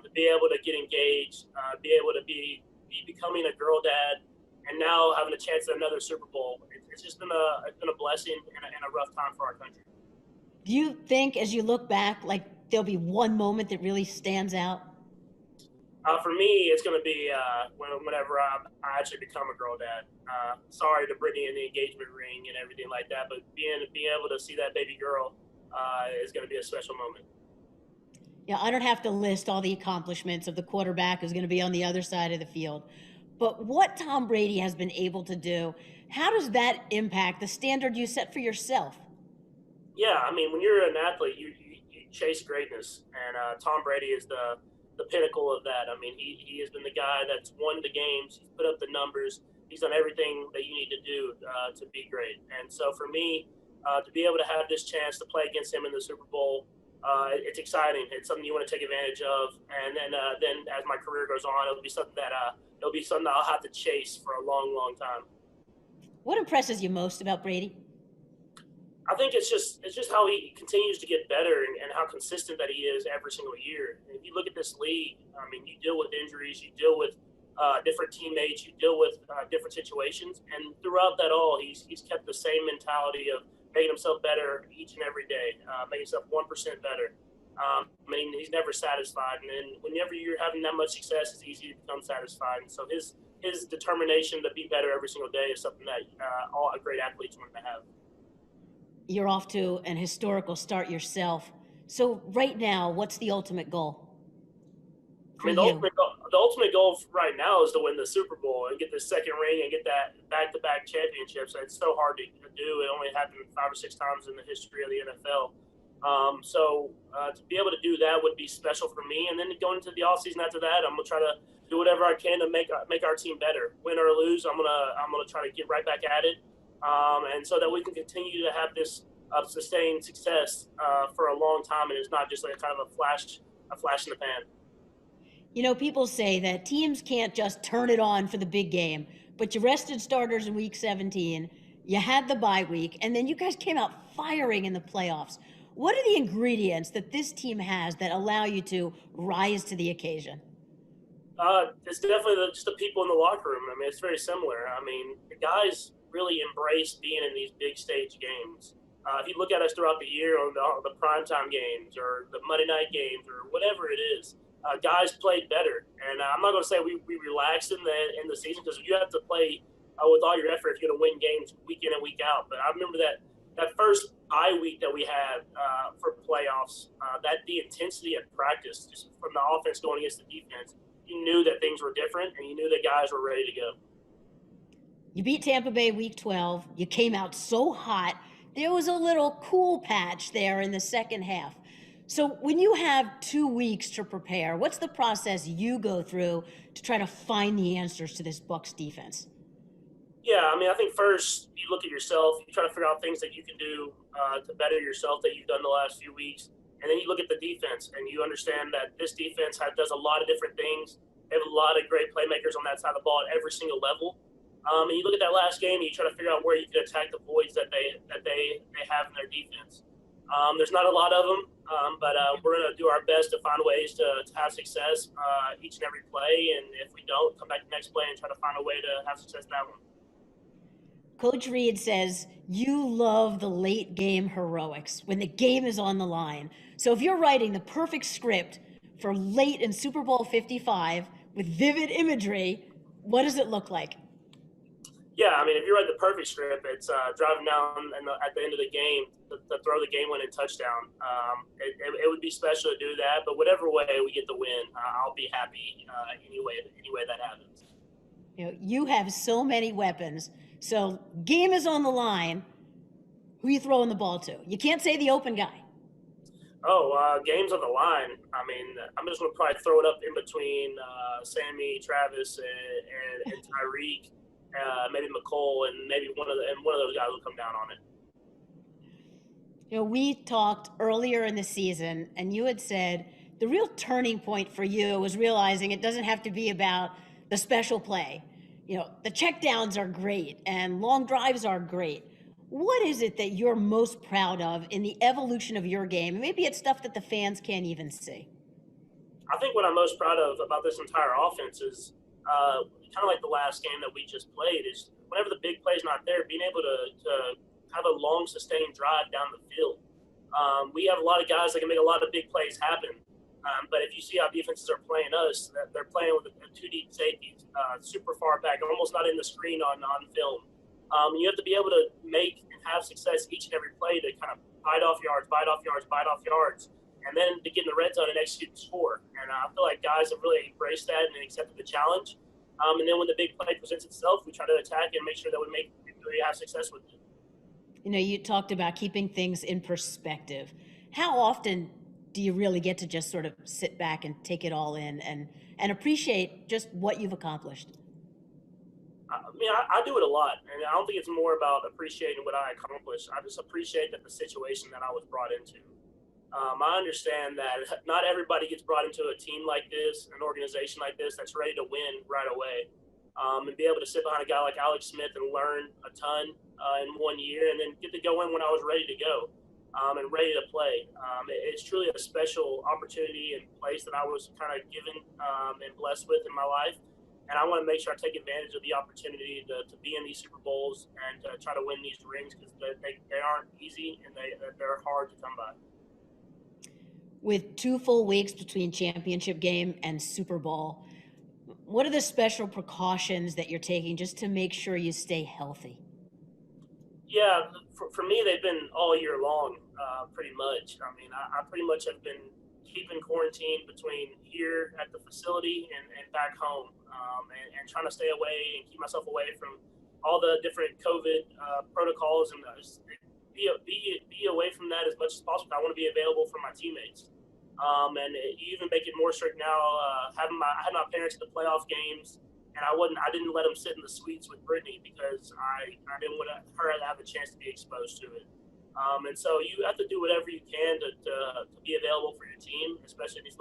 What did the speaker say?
to be able to get engaged, be able to be becoming a girl dad, and now having a chance at another Super Bowl. It's just been a blessing and a rough time for our country. Do you think, as you look back, like there'll be one moment that really stands out? For me, it's going to be whenever I actually become a girl dad. Sorry to Brittany and the engagement ring and everything like that, but being able to see that baby girl is going to be a special moment. Yeah, I don't have to list all the accomplishments of the quarterback who's going to be on the other side of the field. But what Tom Brady has been able to do, how does that impact the standard you set for yourself? Yeah, I mean, when you're an athlete, you chase greatness, and Tom Brady is the pinnacle of that. I mean, he has been the guy that's won the games, he's put up the numbers, he's done everything that you need to do to be great. And so for me, to be able to have this chance to play against him in the Super Bowl, it's exciting. It's something you want to take advantage of, and then as my career goes on, it'll be something that I'll have to chase for a long, long time. What impresses you most about Brady? I think it's just how he continues to get better and how consistent that he is every single year. And if you look at this league, I mean, you deal with injuries, you deal with different teammates, you deal with different situations, and throughout that all, he's kept the same mentality of making himself better each and every day, making himself 1% better. I mean, he's never satisfied, and then whenever you're having that much success, it's easy to become satisfied. And so his determination to be better every single day is something that all great athletes want to have. You're off to an historical start yourself. So, right now, what's the ultimate goal I for mean, you? the ultimate goal right now is to win the Super Bowl and get the second ring and get that back-to-back championships. It's so hard to do. It only happened 5 or 6 times in the history of the NFL. To be able to do that would be special for me. And then going into the offseason after that, I'm gonna try to do whatever I can to make our team better. Win or lose, I'm gonna try to get right back at it, and so that we can continue to have this sustained success for a long time, and it's not just like kind of a flash in the pan. You know, people say that teams can't just turn it on for the big game, but you rested starters in week 17, you had the bye week, and then you guys came out firing in the playoffs. What are the ingredients that this team has that allow you to rise to the occasion? It's definitely just the people in the locker room. I mean, it's very similar. I mean, the guys really embrace being in these big stage games. If you look at us throughout the year on the primetime games or the Monday night games or whatever it is, guys played better. And I'm not going to say we relaxed in the season because you have to play with all your effort if you're going to win games week in and week out. But I remember that first bye week that we had for playoffs, that the intensity of practice, just from the offense going against the defense, you knew that things were different and you knew that guys were ready to go. You beat Tampa Bay week 12. You came out so hot. There was a little cool patch there in the second half. So, when you have 2 weeks to prepare, what's the process you go through to try to find the answers to this Bucks defense? Yeah, I mean, I think first you look at yourself, you try to figure out things that you can do to better yourself that you've done the last few weeks, and then you look at the defense and you understand that this defense does a lot of different things. They have a lot of great playmakers on that side of the ball at every single level. And you look at that last game, and you try to figure out where you can attack the voids that they have in their defense. There's not a lot of them, but we're going to do our best to find ways to have success each and every play. And if we don't, come back to the next play and try to find a way to have success in that one. Coach Reed says you love the late game heroics when the game is on the line. So if you're writing the perfect script for late in Super Bowl 55 with vivid imagery, what does it look like? Yeah, I mean, if you write the perfect script, it's driving down at the end of the game to throw the game-winning touchdown. It would be special to do that, but whatever way we get the win, I'll be happy any way that happens. You know, you have so many weapons. So game is on the line. Who are you throwing the ball to? You can't say the open guy. Games on the line. I mean, I'm just going to probably throw it up in between Sammy, Travis, and Tyreek, maybe McCole, and maybe one of those guys will come down on it. You know, we talked earlier in the season, and you had said the real turning point for you was realizing it doesn't have to be about the special play. You know, the checkdowns are great and long drives are great. What is it that you're most proud of in the evolution of your game? Maybe it's stuff that the fans can't even see. I think what I'm most proud of about this entire offense is kind of like the last game that we just played is whenever the big play's not there, being able to have a long sustained drive down the field. We have a lot of guys that can make a lot of big plays happen. But if you see how defenses are playing us, that they're playing with a two deep safety, super far back, almost not in the screen on film. You have to be able to make and have success each and every play to kind of bite off yards, bite off yards, bite off yards, and then to get in the red zone and execute the score. And I feel like guys have really embraced that and accepted the challenge. And then when the big play presents itself, we try to attack it and make sure that we have success with it. You know, you talked about keeping things in perspective. How often do you really get to just sort of sit back and take it all in and appreciate just what you've accomplished? I mean, I do it a lot, and I don't think it's more about appreciating what I accomplished. I just appreciate that the situation that I was brought into. I understand that not everybody gets brought into a team like this, an organization like this that's ready to win right away, and be able to sit behind a guy like Alex Smith and learn a ton in 1 year, and then get to go in when I was ready to go and ready to play. It's truly a special opportunity and place that I was kind of given and blessed with in my life. And I want to make sure I take advantage of the opportunity to be in these Super Bowls and try to win these rings because they aren't easy and they're hard to come by. With 2 full weeks between championship game and Super Bowl, what are the special precautions that you're taking just to make sure you stay healthy? Yeah, for me, they've been all year long, pretty much. I mean, I pretty much have been keeping quarantine between here at the facility and back home, and trying to stay away and keep myself away from all the different COVID protocols and be away from that as much as possible. I want to be available for my teammates. You even make it more strict now. I had my parents at the playoff games, and I didn't let them sit in the suites with Brittany because I didn't want her to have a chance to be exposed to it. And so you have to do whatever you can to be available for your team, especially in these